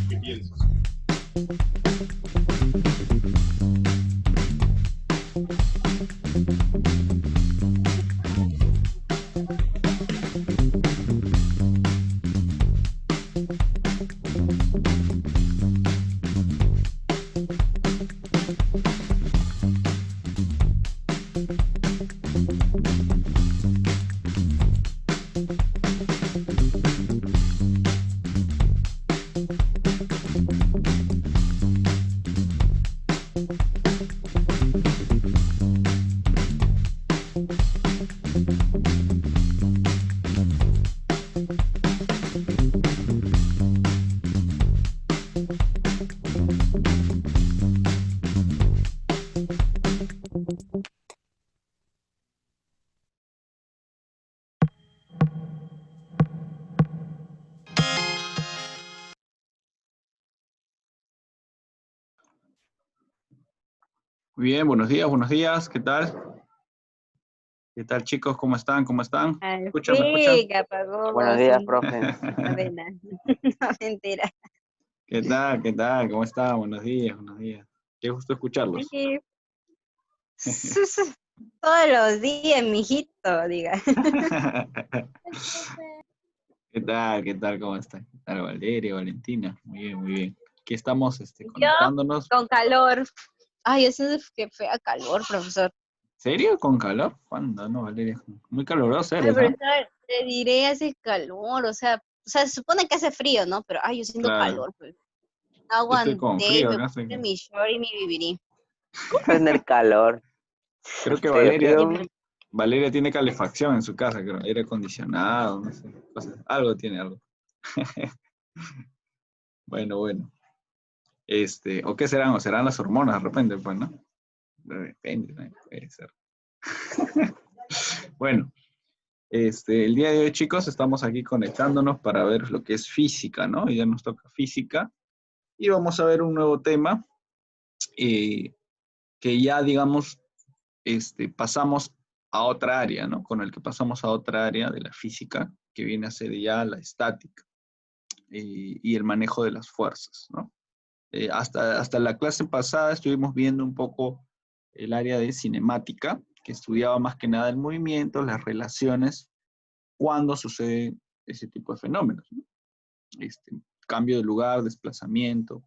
¿Qué piensas? Muy bien, buenos días, ¿qué tal? ¿Qué tal, chicos? ¿Cómo están? ¿Cómo están? ¿Me Al escuchan? ¿Me escuchan? fin, apagó Buenos vos días, un profe. cadena. No, mentira. ¿Qué tal? ¿Qué tal? ¿Cómo están? Buenos días, buenos días. Qué gusto escucharlos. Aquí, todos los días, mijito, diga. ¿Qué tal? ¿Qué tal? ¿Cómo están? ¿Qué tal, Valeria, Valentina? Muy bien, muy bien. Aquí estamos Yo conectándonos. con calor. Ay, eso es que fea calor, profesor. ¿Serio? ¿Con calor? ¿Cuándo? No, Valeria. Muy caluroso Ay, eres, ¿ah? profesor, te diré, hace calor, o sea, se supone que hace frío, ¿no? Pero, ay, yo siento Claro. calor, pues. Yo estoy con Aguanté y frío me acá. puse mi short y mi bibirí. En el calor. Creo que Hace Sí, frío. Valeria tiene calefacción en su casa, creo. Aire acondicionado, no sé. Algo tiene, algo. Bueno, bueno. ¿O qué serán? ¿O serán las hormonas de repente? Pues, ¿no? Depende, ¿no? Puede ser. Bueno, el día de hoy, chicos, estamos aquí conectándonos para ver lo que es física, ¿no? Y ya nos toca física. Y vamos a ver un nuevo tema eh, que ya, digamos, pasamos a otra área, ¿no? Con el que pasamos a otra área de la física, que viene a ser ya la estática y el manejo de las fuerzas, ¿no? Hasta la clase pasada estuvimos viendo un poco el área de cinemática, que estudiaba más que nada el movimiento, las relaciones, cuando sucede ese tipo de fenómenos, ¿no? Cambio de lugar, desplazamiento,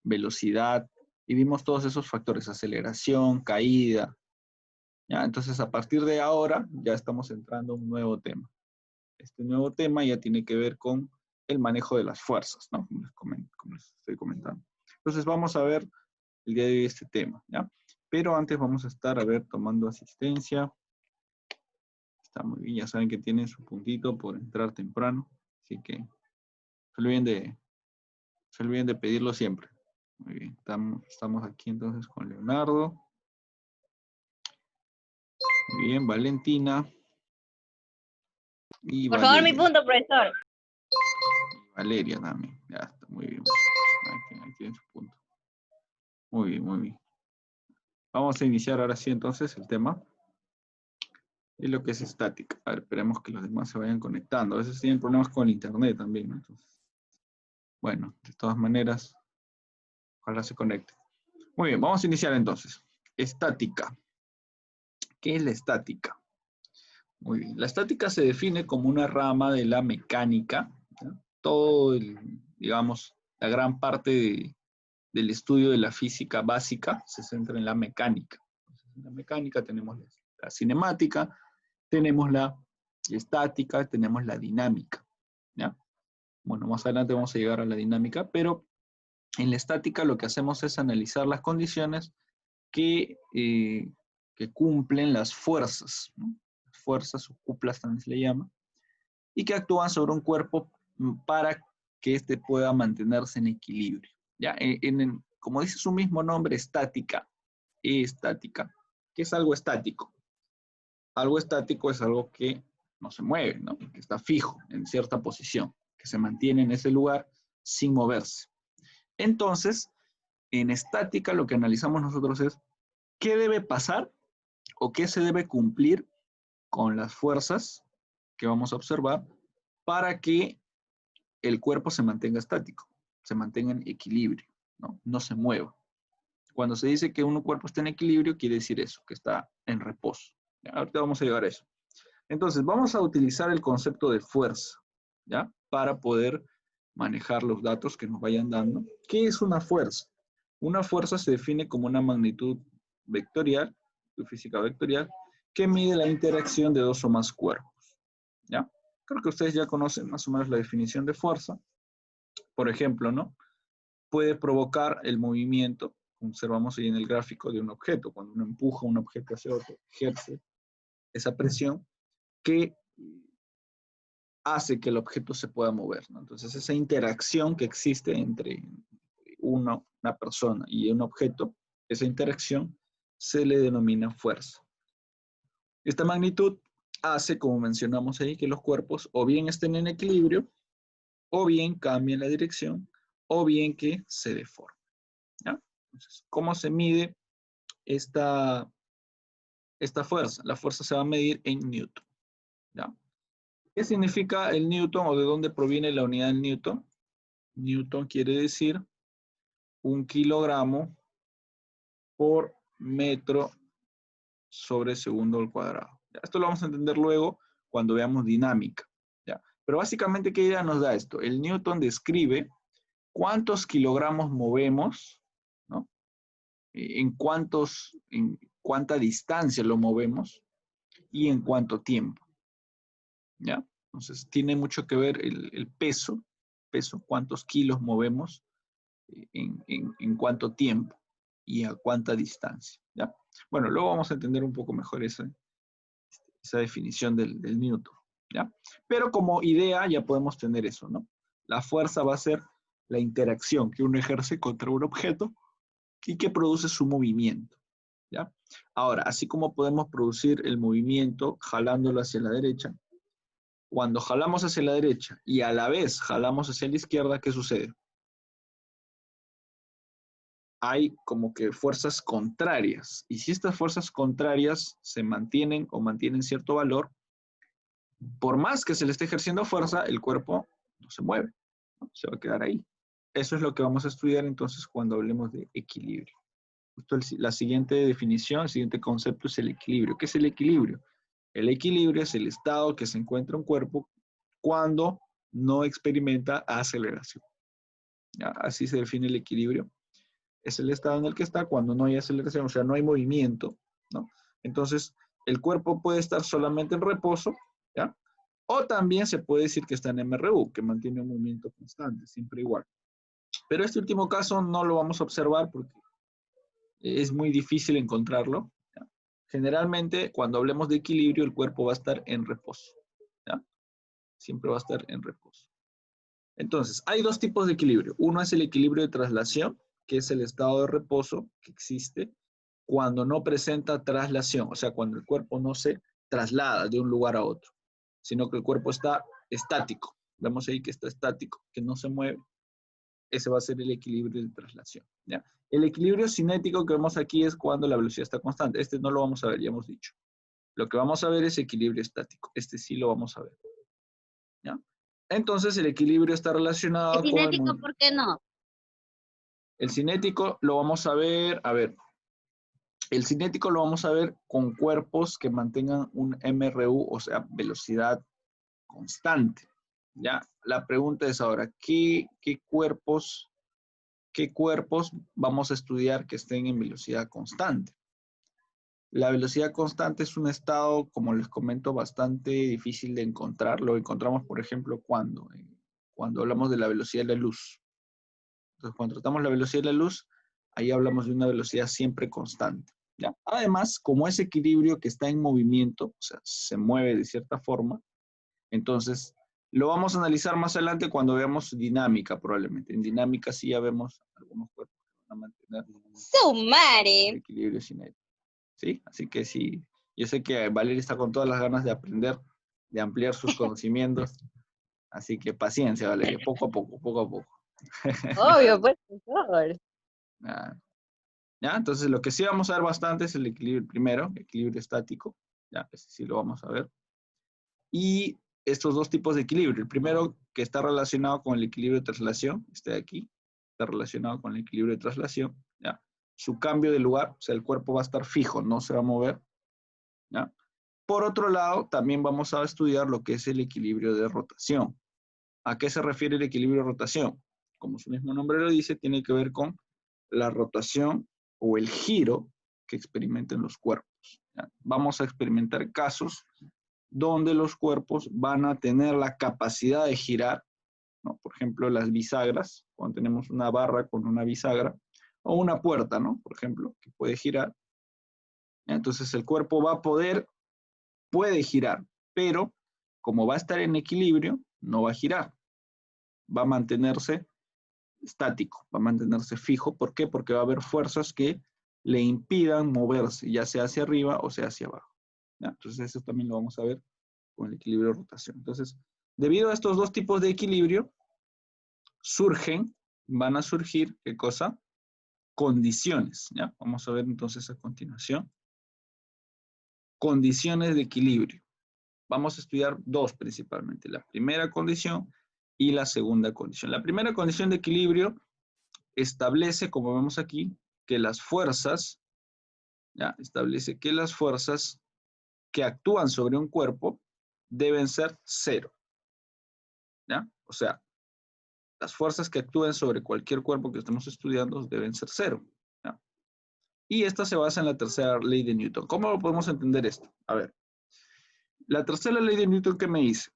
velocidad, y vimos todos esos factores, aceleración, caída, ¿ya? Entonces, a partir de ahora, ya estamos entrando a un nuevo tema. Este nuevo tema ya tiene que ver con el manejo de las fuerzas, ¿no? Como les estoy comentando. Entonces, vamos a ver el día de hoy este tema, ¿ya? Pero antes vamos a estar, a ver, tomando asistencia. Está muy bien, ya saben que tienen su puntito por entrar temprano, así que no se olviden de pedirlo siempre. Muy bien, estamos aquí entonces con Leonardo. Muy bien, Valentina. Y Por favor, mi Valeria. punto, profesor. Y Valeria también. Ya está, muy bien. Ahí tiene su punto. Muy bien, muy bien. Vamos a iniciar ahora sí entonces el tema. Y lo que es estática. A ver, esperemos que los demás se vayan conectando. A veces tienen problemas con el internet también, ¿no? Entonces, bueno, de todas maneras, ojalá se conecte. Muy bien, vamos a iniciar entonces. Estática. ¿Qué es la estática? Muy bien. La estática se define como una rama de la mecánica, ¿no? Todo digamos, la gran parte del estudio de la física básica se centra en la mecánica. Entonces, en la mecánica tenemos la cinemática, tenemos la estática, tenemos la dinámica, ¿ya? Bueno, más adelante vamos a llegar a la dinámica, pero en la estática lo que hacemos es analizar las condiciones que cumplen las fuerzas, ¿no? Fuerzas o cuplas también se le llama, y que actúan sobre un cuerpo para que éste pueda mantenerse en equilibrio. ¿Ya? Como dice su mismo nombre, estática, estática, ¿qué es algo estático? Algo estático es algo que no se mueve, ¿no? Que está fijo en cierta posición, que se mantiene en ese lugar sin moverse. Entonces, en estática lo que analizamos nosotros es qué debe pasar o qué se debe cumplir con las fuerzas que vamos a observar para que el cuerpo se mantenga estático, se mantenga en equilibrio, ¿no? No se mueva. Cuando se dice que un cuerpo está en equilibrio, quiere decir eso, que está en reposo. ¿Ya? Ahorita vamos a llegar a eso. Entonces, vamos a utilizar el concepto de fuerza, ¿ya? Para poder manejar los datos que nos vayan dando. ¿Qué es una fuerza? Una fuerza se define como una magnitud vectorial, física vectorial, que mide la interacción de dos o más cuerpos, ¿ya? Creo que ustedes ya conocen más o menos la definición de fuerza. Por ejemplo, ¿no? Puede provocar el movimiento, observamos ahí en el gráfico, de un objeto. Cuando uno empuja un objeto hacia otro, ejerce esa presión que hace que el objeto se pueda mover, ¿no? Entonces, esa interacción que existe entre una persona y un objeto, esa interacción se le denomina fuerza. Esta magnitud hace, como mencionamos ahí, que los cuerpos o bien estén en equilibrio, o bien cambien la dirección, o bien que se deformen, ¿ya? Entonces, ¿cómo se mide esta fuerza? La fuerza se va a medir en Newton, ¿ya? ¿Qué significa el Newton o de dónde proviene la unidad del Newton? Newton quiere decir 1 kilogramo por metro sobre segundo al cuadrado. ¿Ya? Esto lo vamos a entender luego cuando veamos dinámica, ¿ya? Pero básicamente, ¿qué idea nos da esto? El Newton describe cuántos kilogramos movemos, ¿no? En cuánta distancia lo movemos y en cuánto tiempo, ¿ya? Entonces, tiene mucho que ver el peso, cuántos kilos movemos en cuánto tiempo y a cuánta distancia, ¿ya? Bueno, luego vamos a entender un poco mejor esa definición del Newton, ¿ya? Pero como idea ya podemos tener eso, ¿no? La fuerza va a ser la interacción que uno ejerce contra un objeto y que produce su movimiento, ¿ya? Ahora, así como podemos producir el movimiento jalándolo hacia la derecha, cuando jalamos hacia la derecha y a la vez jalamos hacia la izquierda, ¿qué sucede? Hay como que fuerzas contrarias. Y si estas fuerzas contrarias se mantienen o mantienen cierto valor, por más que se le esté ejerciendo fuerza, el cuerpo no se mueve, ¿no? Se va a quedar ahí. Eso es lo que vamos a estudiar entonces cuando hablemos de equilibrio. La siguiente definición, el siguiente concepto es el equilibrio. ¿Qué es el equilibrio? El equilibrio es el estado que se encuentra un cuerpo cuando no experimenta aceleración, ¿ya? Así se define el equilibrio. Es el estado en el que está cuando no hay aceleración, o sea, no hay movimiento, ¿no? Entonces, el cuerpo puede estar solamente en reposo, ¿ya? O también se puede decir que está en MRU, que mantiene un movimiento constante, siempre igual. Pero este último caso no lo vamos a observar porque es muy difícil encontrarlo, ¿ya? Generalmente, cuando hablemos de equilibrio, el cuerpo va a estar en reposo, ¿ya? Siempre va a estar en reposo. Entonces, hay dos tipos de equilibrio. Uno es el equilibrio de traslación, que es el estado de reposo que existe cuando no presenta traslación, o sea, cuando el cuerpo no se traslada de un lugar a otro, sino que el cuerpo está estático. Vemos ahí que está estático, que no se mueve. Ese va a ser el equilibrio de traslación, ¿ya? El equilibrio cinético que vemos aquí es cuando la velocidad está constante. Este no lo vamos a ver, ya hemos dicho. Lo que vamos a ver es equilibrio estático. Este sí lo vamos a ver, ¿ya? Entonces, el equilibrio está ¿Es relacionado con el cinético? movimiento. ¿Por qué no? El cinético lo vamos a ver, el cinético lo vamos a ver con cuerpos que mantengan un MRU, o sea, velocidad constante, ¿ya? La pregunta es ahora, ¿qué cuerpos vamos a estudiar que estén en velocidad constante? La velocidad constante es un estado, como les comento, bastante difícil de encontrar. Lo encontramos, por ejemplo, cuando hablamos de la velocidad de la luz. Entonces, cuando tratamos la velocidad de la luz, ahí hablamos de una velocidad siempre constante, ¿ya? Además, como ese equilibrio que está en movimiento, o sea, se mueve de cierta forma, entonces lo vamos a analizar más adelante cuando veamos dinámica, probablemente. En dinámica sí ya vemos algunos cuerpos que van a mantener Su el madre. equilibrio cinético, ¿sí? Así que sí, yo sé que Valeria está con todas las ganas de aprender, de ampliar sus conocimientos, así que paciencia, Valeria, poco a poco, poco a poco. Obvio, pues, profesor. Ah, ¿ya? Entonces, lo que sí vamos a ver bastante es el equilibrio primero, equilibrio estático, ¿ya? Ese sí lo vamos a ver. Y estos dos tipos de equilibrio. El primero, que está relacionado con el equilibrio de traslación, este de aquí, está relacionado con el equilibrio de traslación, ¿ya? Su cambio de lugar, o sea, el cuerpo va a estar fijo, no se va a mover, ¿ya? Por otro lado, también vamos a estudiar lo que es el equilibrio de rotación. ¿A qué se refiere el equilibrio de rotación? Como su mismo nombre lo dice, tiene que ver con la rotación o el giro que experimentan los cuerpos, ¿ya? Vamos a experimentar casos donde los cuerpos van a tener la capacidad de girar, ¿no? Por ejemplo, las bisagras, cuando tenemos una barra con una bisagra, o una puerta, ¿no? Por ejemplo, que puede girar. Entonces el cuerpo puede girar, pero como va a estar en equilibrio, no va a girar, va a mantenerse estático, va a mantenerse fijo. ¿Por qué? Porque va a haber fuerzas que le impidan moverse, ya sea hacia arriba o sea hacia abajo, ¿ya? Entonces eso también lo vamos a ver con el equilibrio de rotación. Entonces, debido a estos dos tipos de equilibrio, van a surgir, ¿qué cosa? Condiciones, ¿ya? Vamos a ver entonces a continuación. Condiciones de equilibrio. Vamos a estudiar dos principalmente, la primera condición y la segunda condición. La primera condición de equilibrio establece, como vemos aquí, que las fuerzas, ¿ya? Establece que las fuerzas que actúan sobre un cuerpo deben ser cero, ¿ya? O sea, las fuerzas que actúen sobre cualquier cuerpo que estemos estudiando deben ser cero, ¿ya? Y esta se basa en la tercera ley de Newton. ¿Cómo lo podemos entender esto? A ver, la tercera ley de Newton, ¿qué me dice?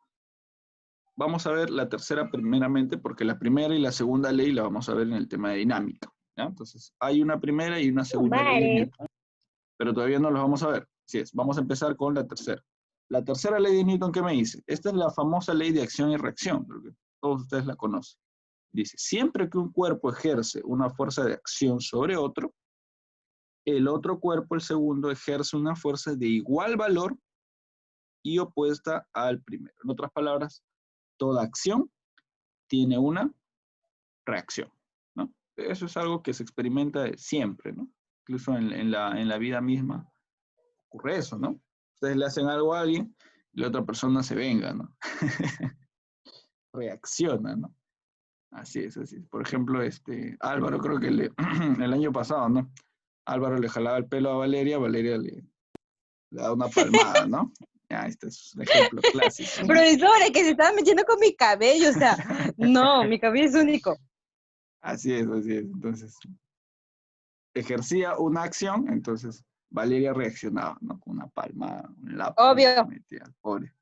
Vamos a ver la tercera primeramente, porque la primera y la segunda ley la vamos a ver en el tema de dinámica, ¿ya? Entonces, hay una primera y una segunda ley de Newton, pero todavía no los vamos a ver. Así es, vamos a empezar con la tercera. La tercera ley de Newton, ¿qué me dice? Esta es la famosa ley de acción y reacción, creo que todos ustedes la conocen. Dice, siempre que un cuerpo ejerce una fuerza de acción sobre otro, el otro cuerpo, el segundo, ejerce una fuerza de igual valor y opuesta al primero. En otras palabras, toda acción tiene una reacción, ¿no? Eso es algo que se experimenta siempre, ¿no? Incluso en la vida misma ocurre eso, ¿no? Ustedes le hacen algo a alguien y la otra persona se venga, ¿no? Reacciona, ¿no? Así es, así es. Por ejemplo, Álvaro, creo que el año pasado, ¿no? Álvaro le jalaba el pelo a Valeria, Valeria le da una palmada, ¿no? Ya, este es un ejemplo clásico, ¿no? Profesora, que se estaba metiendo con mi cabello, o sea, no, mi cabello es único. Así es, así es. Entonces, ejercía una acción, entonces Valeria reaccionaba, ¿no? Con una palmada, un lapo ahí que Obvio. metía, pobre.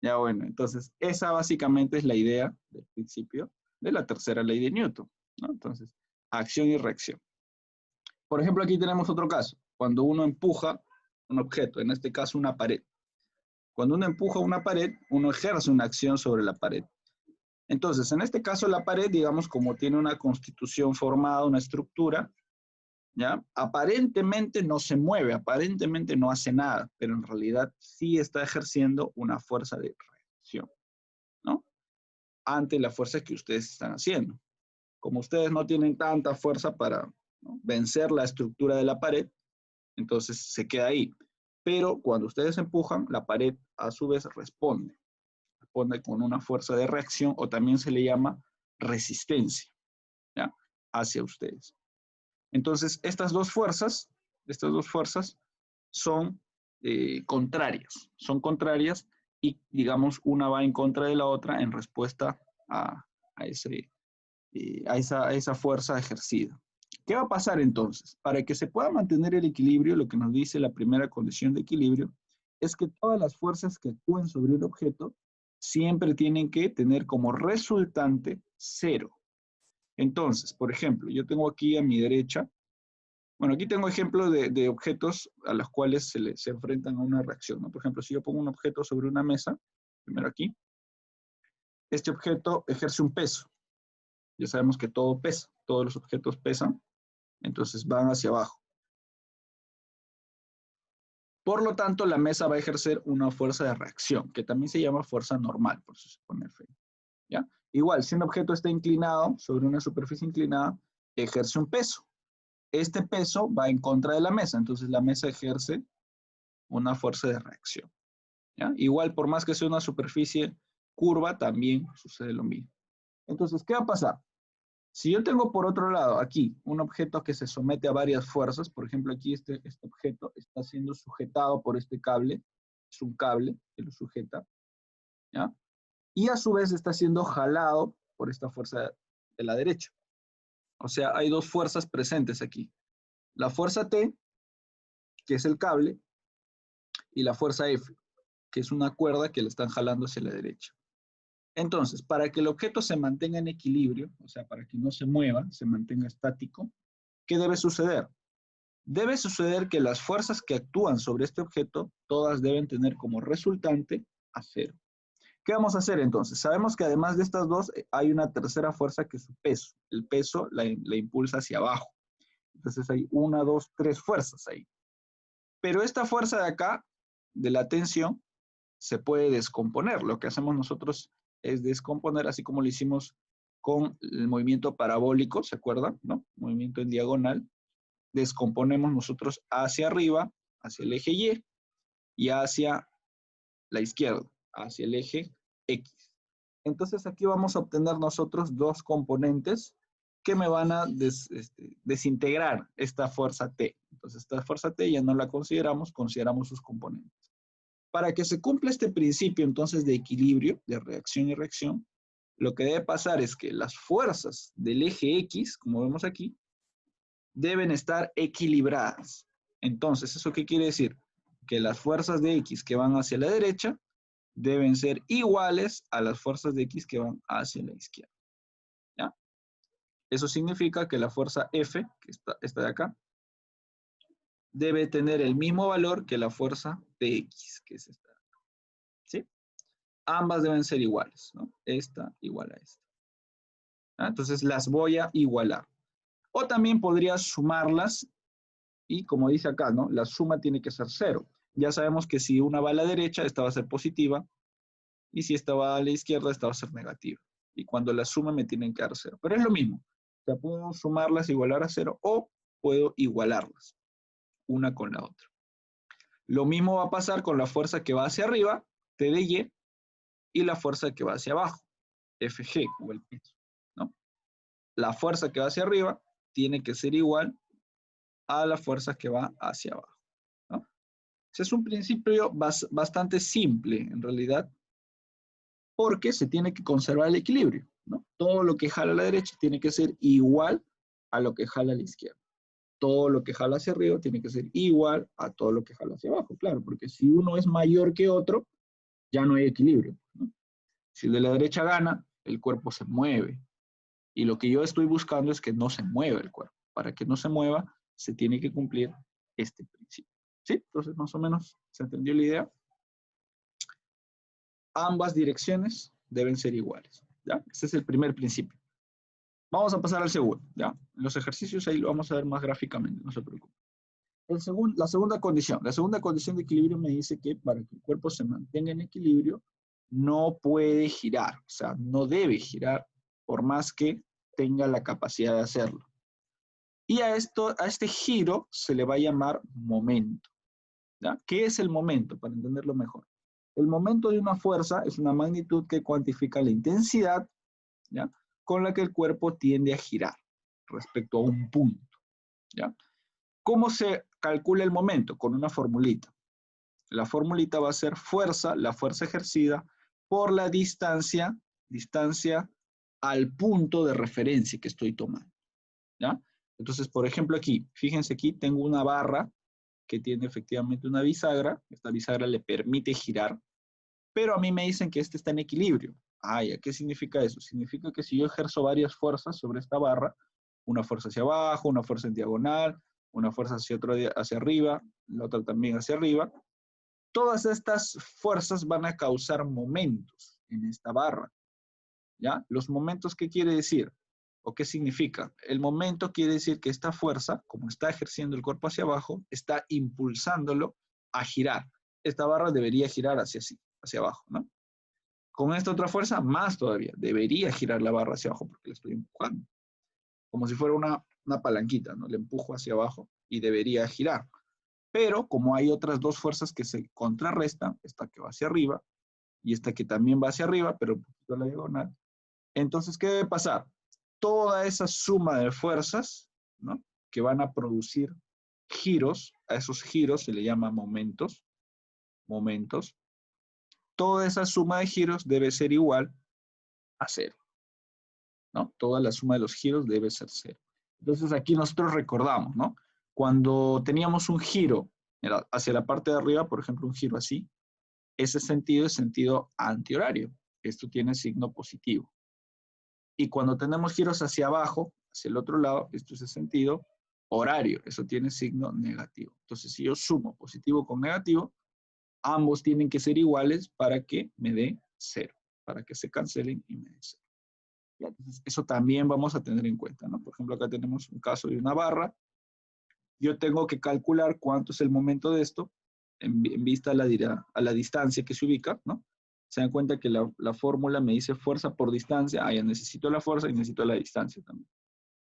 Ya bueno, entonces, esa básicamente es la idea del principio de la tercera ley de Newton, ¿no? Entonces, acción y reacción. Por ejemplo, aquí tenemos otro caso. Cuando uno empuja un objeto, en este caso una pared. Cuando uno empuja una pared, uno ejerce una acción sobre la pared. Entonces, en este caso la pared, digamos, como tiene una constitución formada, una estructura, ¿ya? Aparentemente no se mueve, aparentemente no hace nada, pero en realidad sí está ejerciendo una fuerza de reacción, ¿no? Ante la fuerza que ustedes están haciendo. Como ustedes no tienen tanta fuerza para, ¿no?, vencer la estructura de la pared, entonces se queda ahí. Pero cuando ustedes empujan, la pared a su vez responde con una fuerza de reacción, o también se le llama resistencia, ¿ya?, hacia ustedes. Entonces, estas dos fuerzas son contrarias y, digamos, una va en contra de la otra en respuesta a, a esa fuerza ejercida. ¿Qué va a pasar entonces? Para que se pueda mantener el equilibrio, lo que nos dice la primera condición de equilibrio es que todas las fuerzas que actúen sobre un objeto siempre tienen que tener como resultante cero. Entonces, por ejemplo, yo tengo aquí a mi derecha, bueno, aquí tengo ejemplos de objetos a los cuales se enfrentan a una reacción, ¿no? Por ejemplo, si yo pongo un objeto sobre una mesa, primero aquí, este objeto ejerce un peso. Ya sabemos que todo pesa, todos los objetos pesan, entonces van hacia abajo. Por lo tanto, la mesa va a ejercer una fuerza de reacción, que también se llama fuerza normal, por eso se pone F, ¿ya? Igual, si un objeto está inclinado sobre una superficie inclinada, ejerce un peso. Este peso va en contra de la mesa, entonces la mesa ejerce una fuerza de reacción, ¿ya? Igual, por más que sea una superficie curva, también sucede lo mismo. Entonces, ¿qué va a pasar? Si yo tengo por otro lado aquí un objeto que se somete a varias fuerzas, por ejemplo aquí este objeto está siendo sujetado por este cable, es un cable que lo sujeta, ¿ya? Y a su vez está siendo jalado por esta fuerza de la derecha. O sea, hay dos fuerzas presentes aquí. La fuerza T, que es el cable, y la fuerza F, que es una cuerda que le están jalando hacia la derecha. Entonces, para que el objeto se mantenga en equilibrio, o sea, para que no se mueva, se mantenga estático, ¿qué debe suceder? Debe suceder que las fuerzas que actúan sobre este objeto, todas deben tener como resultante a cero. ¿Qué vamos a hacer entonces? Sabemos que además de estas dos, hay una tercera fuerza que es su peso. El peso la impulsa hacia abajo. Entonces hay una, dos, tres fuerzas ahí. Pero esta fuerza de acá, de la tensión, se puede descomponer. Lo que hacemos nosotros es descomponer, así como lo hicimos con el movimiento parabólico, ¿se acuerdan? ¿No? Movimiento en diagonal. Descomponemos nosotros hacia arriba, hacia el eje y hacia la izquierda, hacia el eje X. Entonces aquí vamos a obtener nosotros dos componentes que me van a desintegrar esta fuerza T. Entonces esta fuerza T ya no la consideramos sus componentes. Para que se cumpla este principio entonces de equilibrio, de reacción y reacción, lo que debe pasar es que las fuerzas del eje X, como vemos aquí, deben estar equilibradas. Entonces, ¿eso qué quiere decir? Que las fuerzas de X que van hacia la derecha deben ser iguales a las fuerzas de X que van hacia la izquierda. ¿Ya? Eso significa que la fuerza F, que está de acá, debe tener el mismo valor que la fuerza de X, que es esta. ¿Sí? Ambas deben ser iguales, ¿no? Esta igual a esta. ¿Ya? Entonces las voy a igualar. O también podría sumarlas y como dice acá, ¿no? La suma tiene que ser cero. Ya sabemos que si una va a la derecha, esta va a ser positiva, y si esta va a la izquierda, esta va a ser negativa. Y cuando la suma me tienen que dar cero. Pero es lo mismo. O sea, puedo sumarlas, igualar a cero, o puedo igualarlas, una con la otra. Lo mismo va a pasar con la fuerza que va hacia arriba, T de y la fuerza que va hacia abajo, FG, o el peso, ¿no? La fuerza que va hacia arriba tiene que ser igual a la fuerza que va hacia abajo, ¿no? Ese es un principio bastante simple, en realidad, porque se tiene que conservar el equilibrio, ¿no? Todo lo que jala a la derecha tiene que ser igual a lo que jala a la izquierda. Todo lo que jala hacia arriba tiene que ser igual a todo lo que jala hacia abajo, claro, porque si uno es mayor que otro, ya no hay equilibrio, ¿no? Si el de la derecha gana, el cuerpo se mueve. Y lo que yo estoy buscando es que no se mueva el cuerpo. Para que no se mueva, se tiene que cumplir este principio. ¿Sí? Entonces, más o menos, ¿se entendió la idea? Ambas direcciones deben ser iguales, ¿ya? Ese es el primer principio. Vamos a pasar al segundo, ¿ya? Los ejercicios ahí lo vamos a ver más gráficamente, no se preocupen. La segunda condición de equilibrio me dice que para que el cuerpo se mantenga en equilibrio, no puede girar, o sea, no debe girar por más que tenga la capacidad de hacerlo. Y a este giro se le va a llamar momento, ¿ya? ¿Qué es el momento? Para entenderlo mejor. El momento de una fuerza es una magnitud que cuantifica la intensidad, ¿ya?, con la que el cuerpo tiende a girar respecto a un punto, ¿ya? ¿Cómo se calcula el momento? Con una formulita. La formulita va a ser fuerza, la fuerza ejercida, por la distancia al punto de referencia que estoy tomando, ¿ya? Entonces, por ejemplo, aquí, fíjense aquí, tengo una barra que tiene efectivamente una bisagra. Esta bisagra le permite girar, pero a mí me dicen que este está en equilibrio. ¿Qué significa eso? Significa que si yo ejerzo varias fuerzas sobre esta barra, una fuerza hacia abajo, una fuerza en diagonal, una fuerza hacia arriba, la otra también hacia arriba, todas estas fuerzas van a causar momentos en esta barra, ¿ya? Los momentos, ¿qué quiere decir? ¿O qué significa? El momento quiere decir que esta fuerza, como está ejerciendo el cuerpo hacia abajo, está impulsándolo a girar. Esta barra debería girar hacia abajo, ¿no? Con esta otra fuerza, más todavía, debería girar la barra hacia abajo porque la estoy empujando. Como si fuera una palanquita, ¿no? Le empujo hacia abajo y debería girar. Pero como hay otras dos fuerzas que se contrarrestan, esta que va hacia arriba y esta que también va hacia arriba, pero un poquito a la diagonal, entonces, ¿qué debe pasar? Toda esa suma de fuerzas, ¿no?, que van a producir giros, a esos giros se le llama momentos, toda esa suma de giros debe ser igual a cero, ¿no? Toda la suma de los giros debe ser cero. Entonces aquí nosotros recordamos, ¿no? Cuando teníamos un giro hacia la parte de arriba, por ejemplo, un giro así, ese sentido es sentido antihorario. Esto tiene signo positivo. Y cuando tenemos giros hacia abajo, hacia el otro lado, esto es el sentido horario. Eso tiene signo negativo. Entonces, si yo sumo positivo con negativo, ambos tienen que ser iguales para que me dé cero, para que se cancelen y me dé cero. Entonces, eso también vamos a tener en cuenta, ¿no? Por ejemplo, acá tenemos un caso de una barra. Yo tengo que calcular cuánto es el momento de esto en vista a la distancia que se ubica, ¿no? Se dan cuenta que la fórmula me dice fuerza por distancia. Ya necesito la fuerza y necesito la distancia también,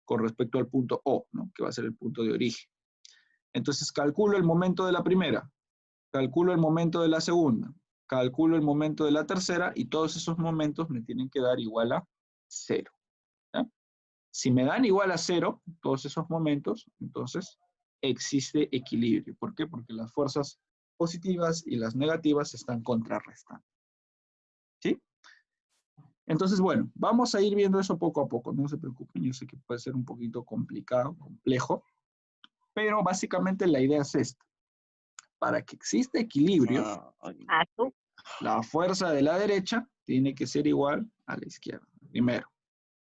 con respecto al punto O, ¿no?, que va a ser el punto de origen. Entonces, calculo el momento de la primera, calculo el momento de la segunda, calculo el momento de la tercera, y todos esos momentos me tienen que dar igual a cero, ¿ya? Si me dan igual a cero, todos esos momentos, entonces existe equilibrio. ¿Por qué? Porque las fuerzas positivas y las negativas se están contrarrestando, ¿sí? Entonces, bueno, vamos a ir viendo eso poco a poco, no se preocupen, yo sé que puede ser un poquito complicado, complejo, pero básicamente la idea es esta. Para que exista equilibrio, la fuerza de la derecha tiene que ser igual a la izquierda, primero.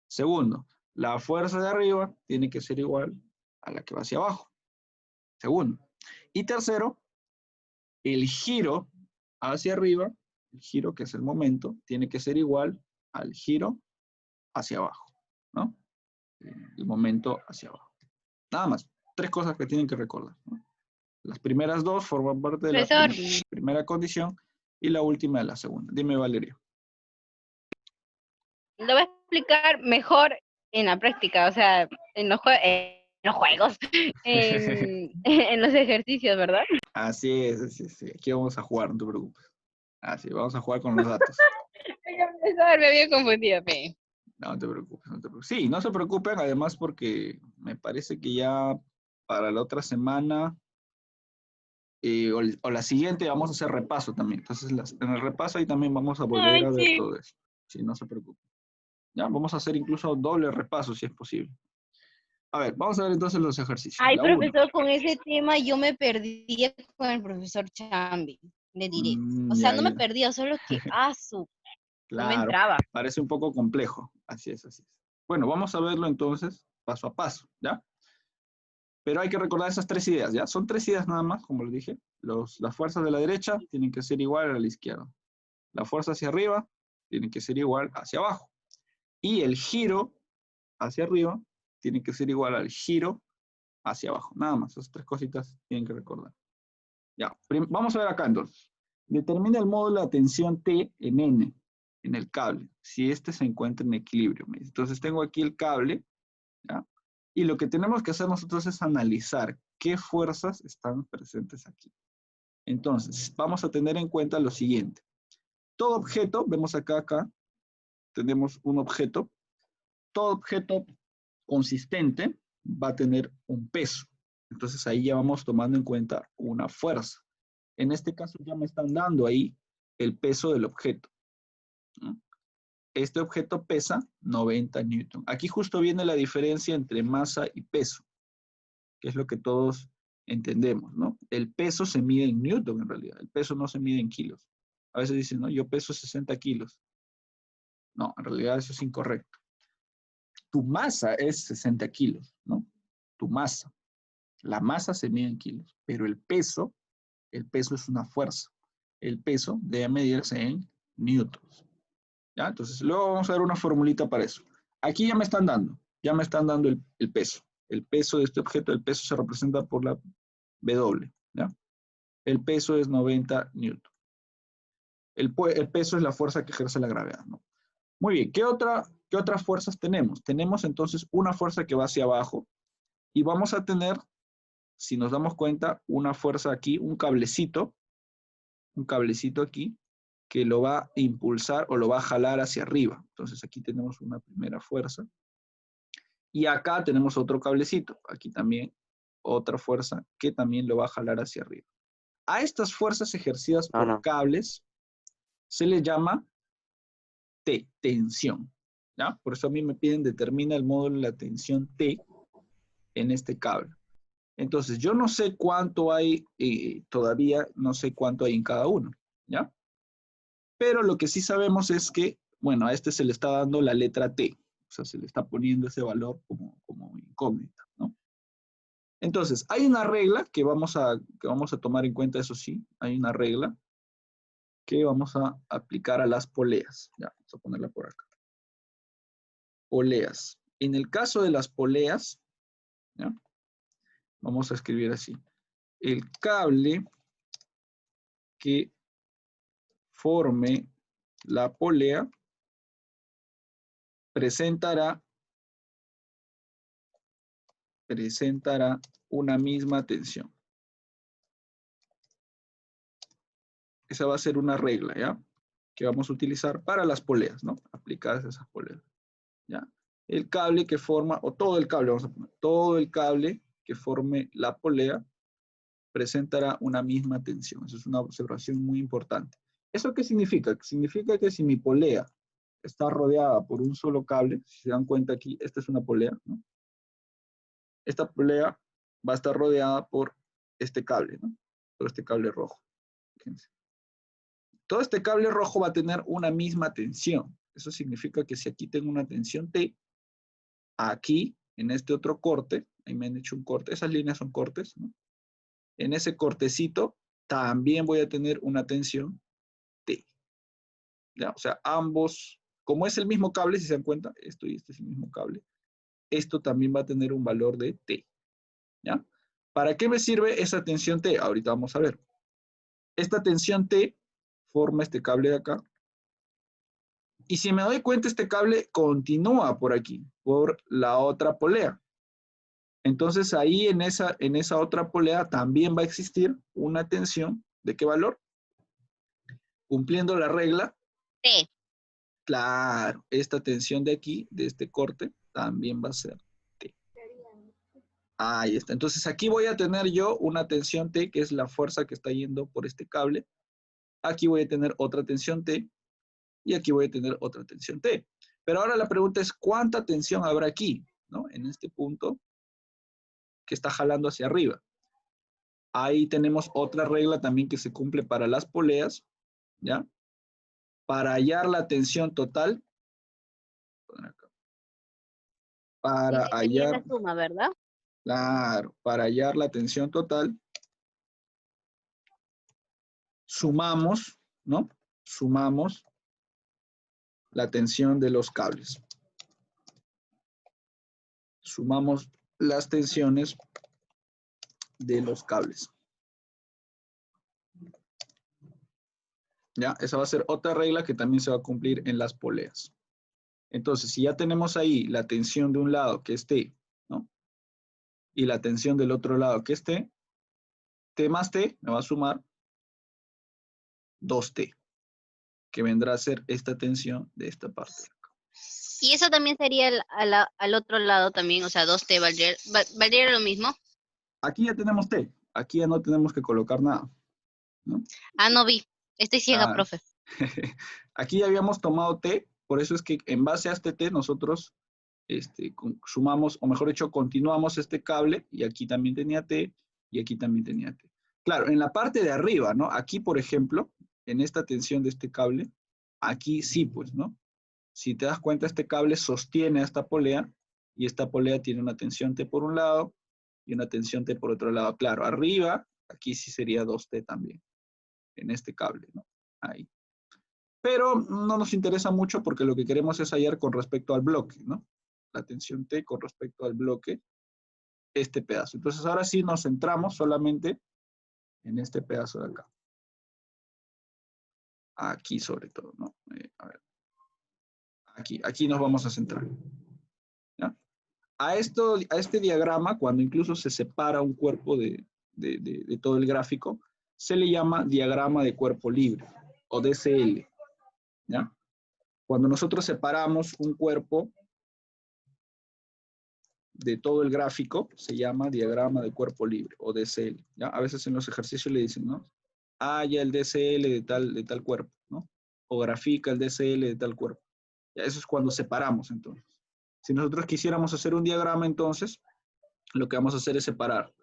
Segundo, la fuerza de arriba tiene que ser igual a la que va hacia abajo, segundo. Y tercero, el giro hacia arriba, el giro que es el momento, tiene que ser igual al giro hacia abajo, ¿no? El momento hacia abajo. Nada más, tres cosas que tienen que recordar, ¿no? Las primeras dos forman parte de la Profesor, primera condición y la última de la segunda. Dime, Valeria. lo voy a explicar mejor en la práctica, o sea, en los juegos, en los ejercicios, ¿verdad? Así es, sí, sí. Aquí vamos a jugar, no te preocupes. Así, vamos a jugar con los datos. Profesor, me había confundido, pe. No te preocupes, no te preocupes. Sí, no se preocupen, además porque me parece que ya para la otra semana o la siguiente vamos a hacer repaso también. Entonces, en el repaso ahí también vamos a volver Ay, a ver sí. todo eso. Sí, no se preocupen. Ya, vamos a hacer incluso doble repaso si es posible. A ver, vamos a ver entonces los ejercicios. Ay, La 1. profesor, con ese tema yo me perdí con el profesor Chambi, le diré. O sea, Ya, no me ya. perdí, solo que, no me Claro, entraba. parece un poco complejo. Así es, así es. Bueno, vamos a verlo entonces paso a paso, ¿ya? Pero hay que recordar esas tres ideas, ¿ya? Son tres ideas nada más, como les dije. Las fuerzas de la derecha tienen que ser igual a la izquierda. La fuerza hacia arriba tiene que ser igual hacia abajo. Y el giro hacia arriba tiene que ser igual al giro hacia abajo. Nada más, esas tres cositas tienen que recordar. Ya, vamos a ver acá entonces. Determina el módulo de tensión T en N, en el cable, si este se encuentra en equilibrio. Entonces tengo aquí el cable, ¿ya? Y lo que tenemos que hacer nosotros es analizar qué fuerzas están presentes aquí. Entonces, vamos a tener en cuenta lo siguiente. Todo objeto, vemos acá, tenemos un objeto. Todo objeto consistente va a tener un peso. Entonces, ahí ya vamos tomando en cuenta una fuerza. En este caso ya me están dando ahí el peso del objeto, ¿no? Este objeto pesa 90 newton. Aquí justo viene la diferencia entre masa y peso, que es lo que todos entendemos, ¿no? El peso se mide en newton en realidad. El peso no se mide en kilos. A veces dicen, no, yo peso 60 kilos. No, en realidad eso es incorrecto. Tu masa es 60 kilos, ¿no? Tu masa. La masa se mide en kilos, pero el peso es una fuerza. El peso debe medirse en newtons. ¿Ya? Entonces, luego vamos a ver una formulita para eso. Aquí ya me están dando el peso. El peso de este objeto, el peso se representa por la W, ¿ya? El peso es 90 newton. El peso es la fuerza que ejerce la gravedad, ¿no? Muy bien, ¿qué otras fuerzas tenemos? Tenemos entonces una fuerza que va hacia abajo y vamos a tener, si nos damos cuenta, una fuerza aquí, un cablecito aquí, que lo va a impulsar o lo va a jalar hacia arriba. Entonces aquí tenemos una primera fuerza. Y acá tenemos otro cablecito. Aquí también otra fuerza que también lo va a jalar hacia arriba. A estas fuerzas ejercidas por cables se le llama T, tensión. ¿Ya? Por eso a mí me piden determina el módulo de la tensión T en este cable. Entonces, yo no sé cuánto hay, todavía no sé cuánto hay en cada uno, ¿ya? Pero lo que sí sabemos es que, bueno, a este se le está dando la letra T, o sea, se le está poniendo ese valor como incógnita, ¿no? Entonces, hay una regla que vamos a tomar en cuenta, eso sí, hay una regla que vamos a aplicar a las poleas. Ya, vamos a ponerla por acá. Poleas. En el caso de las poleas, ¿ya? Vamos a escribir así. El cable que forme la polea presentará una misma tensión. Esa va a ser una regla, ¿ya? Que vamos a utilizar para las poleas, ¿no? Aplicadas a esas poleas, ¿ya? El cable que forma, o todo el cable, vamos a poner, todo el cable que forme la polea presentará una misma tensión. Eso es una observación muy importante. ¿Eso qué significa? Significa que si mi polea está rodeada por un solo cable, si se dan cuenta aquí, esta es una polea, ¿no? Esta polea va a estar rodeada por este cable, ¿no? Por este cable rojo. Fíjense. Todo este cable rojo va a tener una misma tensión. Eso significa que si aquí tengo una tensión T, aquí, en este otro corte, ahí me han hecho un corte, esas líneas son cortes, ¿no? En ese cortecito también voy a tener una tensión T. ¿Ya? O sea, ambos, como es el mismo cable, si se dan cuenta, esto y este es el mismo cable, esto también va a tener un valor de T. ¿Ya? ¿Para qué me sirve esa tensión T? Ahorita vamos a ver. Esta tensión T forma este cable de acá. Y si me doy cuenta, este cable continúa por aquí, por la otra polea. Entonces ahí en esa otra polea también va a existir una tensión. ¿De qué valor? Cumpliendo la regla. T. Claro, esta tensión de aquí, de este corte, también va a ser T. Ahí está. Entonces aquí voy a tener yo una tensión T, que es la fuerza que está yendo por este cable. Aquí voy a tener otra tensión T. Y aquí voy a tener otra tensión T. Pero ahora la pregunta es, ¿cuánta tensión habrá aquí? ¿No? En este punto que está jalando hacia arriba. Ahí tenemos otra regla también que se cumple para las poleas, ¿ya? Para hallar la tensión total, para Esa sería hallar, la suma, ¿verdad? claro, para hallar la tensión total, sumamos, ¿no? Sumamos la tensión de los cables. sumamos las tensiones de los cables. ¿Ya? Esa va a ser otra regla que también se va a cumplir en las poleas. Entonces, si ya tenemos ahí la tensión de un lado que es T, ¿no? Y la tensión del otro lado que es T, T más T me va a sumar 2T, que vendrá a ser esta tensión de esta parte. Y eso también sería al otro lado también, o sea, 2T valdría lo mismo. Aquí ya tenemos T, aquí ya no tenemos que colocar nada, ¿no? Ah, no vi. Estoy ciega, Ah, profe. aquí ya habíamos tomado T, por eso es que en base a este T nosotros sumamos, o mejor dicho, continuamos este cable, y aquí también tenía T, y aquí también tenía T. Claro, en la parte de arriba, ¿no? Aquí, por ejemplo, en esta tensión de este cable, aquí sí, pues, ¿no? Si te das cuenta, este cable sostiene a esta polea, y esta polea tiene una tensión T por un lado, y una tensión T por otro lado. Claro, arriba, aquí sí sería 2T también, en este cable, ¿no? Ahí. Pero no nos interesa mucho porque lo que queremos es hallar con respecto al bloque, ¿no? La tensión T con respecto al bloque, este pedazo. Entonces ahora sí nos centramos solamente en este pedazo de acá. Aquí sobre todo, ¿no? A ver. Aquí nos vamos a centrar. ¿Ya? A este diagrama, cuando incluso se separa un cuerpo de todo el gráfico, se le llama diagrama de cuerpo libre, o DCL. ¿Ya? Cuando nosotros separamos un cuerpo de todo el gráfico, se llama diagrama de cuerpo libre, o DCL. ¿Ya? A veces en los ejercicios le dicen, ¿no? Ya el DCL de tal cuerpo, ¿no? O grafica el DCL de tal cuerpo. Ya, eso es cuando separamos, entonces. Si nosotros quisiéramos hacer un diagrama, entonces, lo que vamos a hacer es separar.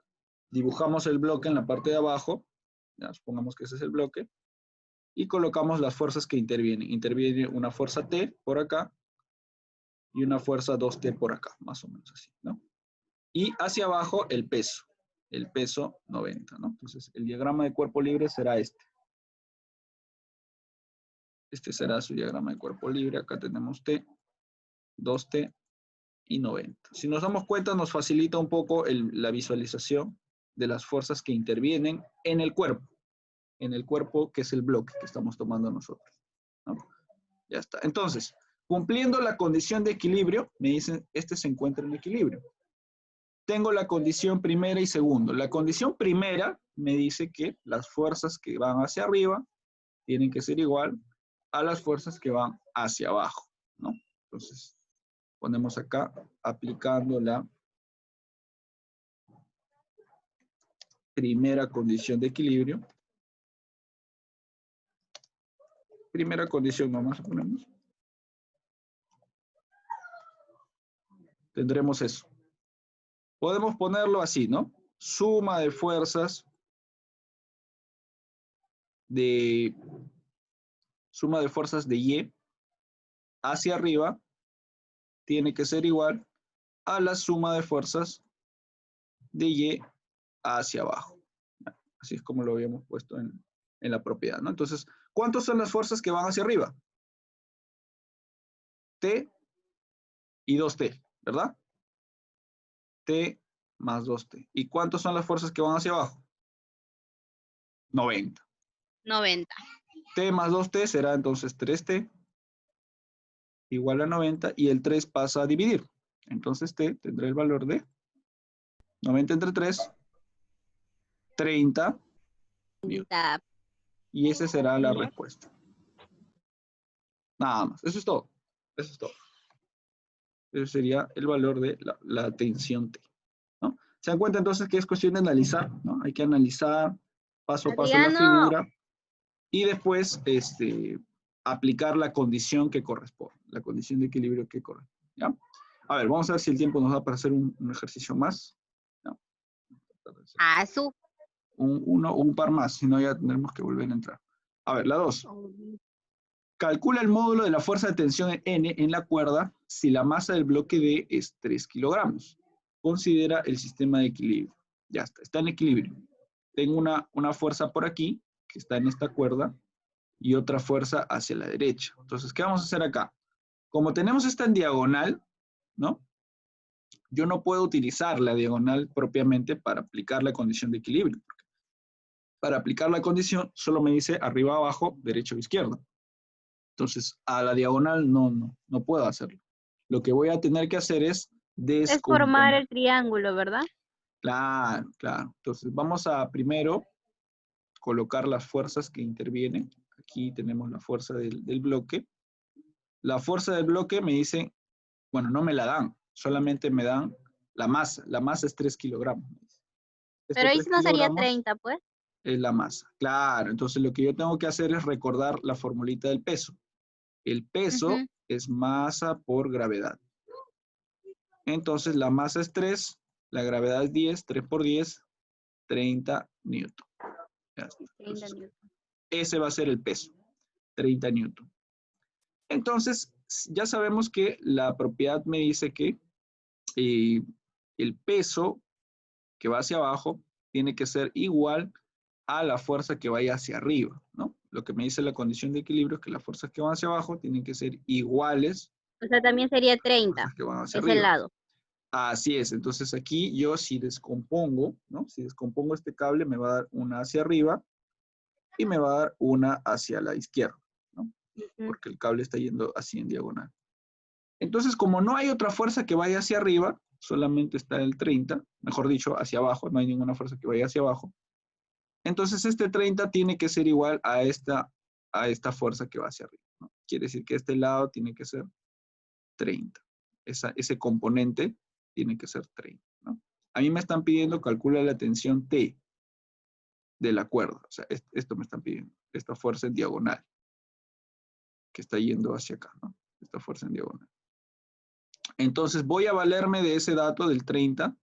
Dibujamos el bloque en la parte de abajo, ya, supongamos que ese es el bloque, y colocamos las fuerzas que intervienen. Interviene una fuerza T por acá, y una fuerza 2T por acá, más o menos así, ¿no? Y hacia abajo el peso 90, ¿no? Entonces, el diagrama de cuerpo libre será este. Este será su diagrama de cuerpo libre. Acá tenemos T, 2T y 90. Si nos damos cuenta, nos facilita un poco la visualización de las fuerzas que intervienen en el cuerpo que es el bloque que estamos tomando nosotros, ¿no? Ya está. Entonces, cumpliendo la condición de equilibrio, me dicen, este se encuentra en equilibrio. Tengo la condición primera y segundo. La condición primera me dice que las fuerzas que van hacia arriba tienen que ser igual a las fuerzas que van hacia abajo, ¿no? Entonces, ponemos acá, aplicando la primera condición de equilibrio. Primera condición nomás ponemos. Tendremos eso. Podemos ponerlo así, ¿no? Suma de fuerzas de Y hacia arriba tiene que ser igual a la suma de fuerzas de Y hacia abajo. Así es como lo habíamos puesto en la propiedad, ¿no? Entonces, ¿cuántas son las fuerzas que van hacia arriba? T y 2T, ¿verdad? T más 2T. ¿Y cuántas son las fuerzas que van hacia abajo? 90. 90. T más 2T será entonces 3T igual a 90 y el 3 pasa a dividir. Entonces T tendrá el valor de 90 entre 3, 30 newton. Y esa será la respuesta. Nada más. Eso es todo. Eso es todo. Ese sería el valor de la tensión T, ¿no? Se dan cuenta entonces que es cuestión de analizar, ¿no? Hay que analizar paso a paso la figura y después aplicar la condición que corresponde, la condición de equilibrio que corresponde, ¿ya? A ver, vamos a ver si el tiempo nos da para hacer un ejercicio más, ¿no? Un par más, si no ya tendremos que volver a entrar. A ver, la 2. Calcula el módulo de la fuerza de tensión N en la cuerda si la masa del bloque D es 3 kilogramos. Considera el sistema de equilibrio. Ya está en equilibrio. Tengo una fuerza por aquí, que está en esta cuerda, y otra fuerza hacia la derecha. Entonces, ¿qué vamos a hacer acá? Como tenemos esta en diagonal, ¿no? yo no puedo utilizar la diagonal propiamente para aplicar la condición de equilibrio. Para aplicar la condición, solo me dice arriba, abajo, derecha o izquierda. Entonces, a la diagonal no puedo hacerlo. Lo que voy a tener que hacer es Es formar descomponer. el triángulo, ¿verdad? Claro, claro. Entonces, vamos a primero colocar las fuerzas que intervienen. Aquí tenemos la fuerza del bloque. La fuerza del bloque me dice, bueno, no me la dan, solamente me dan la masa. La masa es 3 kilogramos. Pero Estos ahí 3 sí no sería kilogramos 30, pues. es la masa. Claro, entonces lo que yo tengo que hacer es recordar la formulita del peso. El peso Ujú. es masa por gravedad. Entonces la masa es 3, la gravedad es 10, 3 por 10, 30 newton. Ya está. 30 Entonces, newton. ese va a ser el peso, 30 newton. Entonces, ya sabemos que la propiedad me dice que eh, el peso que va hacia abajo tiene que ser igual a la fuerza que vaya hacia arriba, ¿no? Lo que me dice la condición de equilibrio es que las fuerzas que van hacia abajo tienen que ser iguales O sea, también sería a las 30, fuerzas que van hacia ese arriba. lado. Así es, entonces aquí yo si descompongo, ¿no? Si descompongo este cable me va a dar una hacia arriba y me va a dar una hacia la izquierda, ¿no? Ujú. Porque el cable está yendo así en diagonal. Entonces, como no hay otra fuerza que vaya hacia arriba, solamente está el 30, mejor dicho, hacia abajo, no hay ninguna fuerza que vaya hacia abajo. Entonces, este 30 tiene que ser igual a esta fuerza que va hacia arriba, ¿no? Quiere decir que este lado tiene que ser 30. Ese componente tiene que ser 30, ¿no? A mí me están pidiendo calcula la tensión T de la cuerda. O sea, esto me están pidiendo, esta fuerza en diagonal, que está yendo hacia acá, ¿no? Esta fuerza en diagonal. Entonces, voy a valerme de ese dato del 30,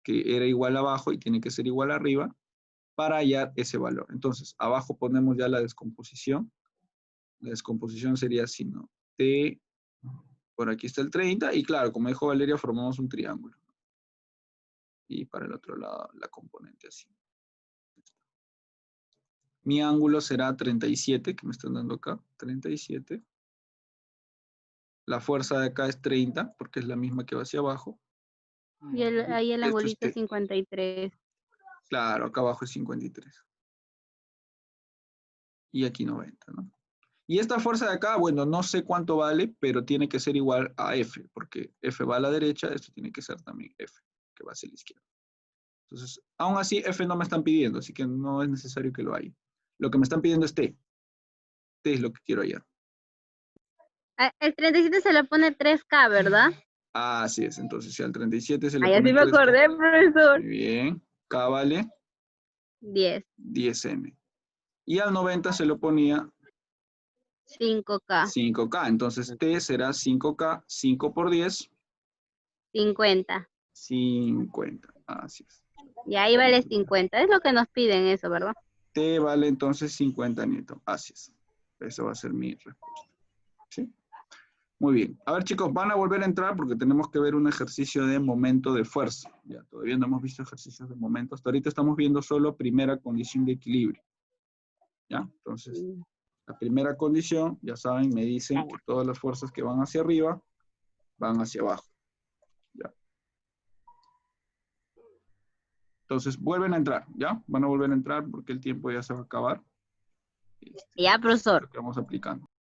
que era igual abajo y tiene que ser igual arriba, para hallar ese valor. Entonces, abajo ponemos ya la descomposición. La descomposición sería así, ¿no? T, por aquí está el 30, y claro, como dijo Valeria, formamos un triángulo. Y para el otro lado, la componente así. Mi ángulo será 37, que me están dando acá, 37. La fuerza de acá es 30, porque es la misma que va hacia abajo. Y ahí el Esto es angulito T. 53. Claro, acá abajo es 53. Y aquí 90, ¿no? Y esta fuerza de acá, bueno, no sé cuánto vale, pero tiene que ser igual a F, porque F va a la derecha, esto tiene que ser también F, que va hacia la izquierda. Entonces, aún así, F no me están pidiendo, así que no es necesario que lo haya. Lo que me están pidiendo es T. T es lo que quiero hallar. El 37 se le pone 3K, ¿verdad? Así es, entonces si al 37 se le Ahí pone así me 3K. acordé, profesor. Muy bien. K vale 10. 10M. Y al 90 se lo ponía 5K. 5K. Entonces T será 5K, 5 por 10, 50. 50. Así es. Y ahí vale 50. Es lo que nos piden eso, ¿verdad? T vale entonces 50 newton. Así es. Esa va a ser mi respuesta. ¿Sí? Muy bien. A ver, chicos, van a volver a entrar porque tenemos que ver un ejercicio de momento de fuerza. Ya, todavía no hemos visto ejercicios de momento. Hasta ahorita estamos viendo solo primera condición de equilibrio. ¿Ya? Entonces, la primera condición, ya saben, me dicen que todas las fuerzas que van hacia arriba van hacia abajo. ¿Ya? Entonces, vuelven a entrar, ¿ya? Van a volver a entrar porque el tiempo ya se va a acabar. Ya, Entonces, profesor. lo que vamos aplicando.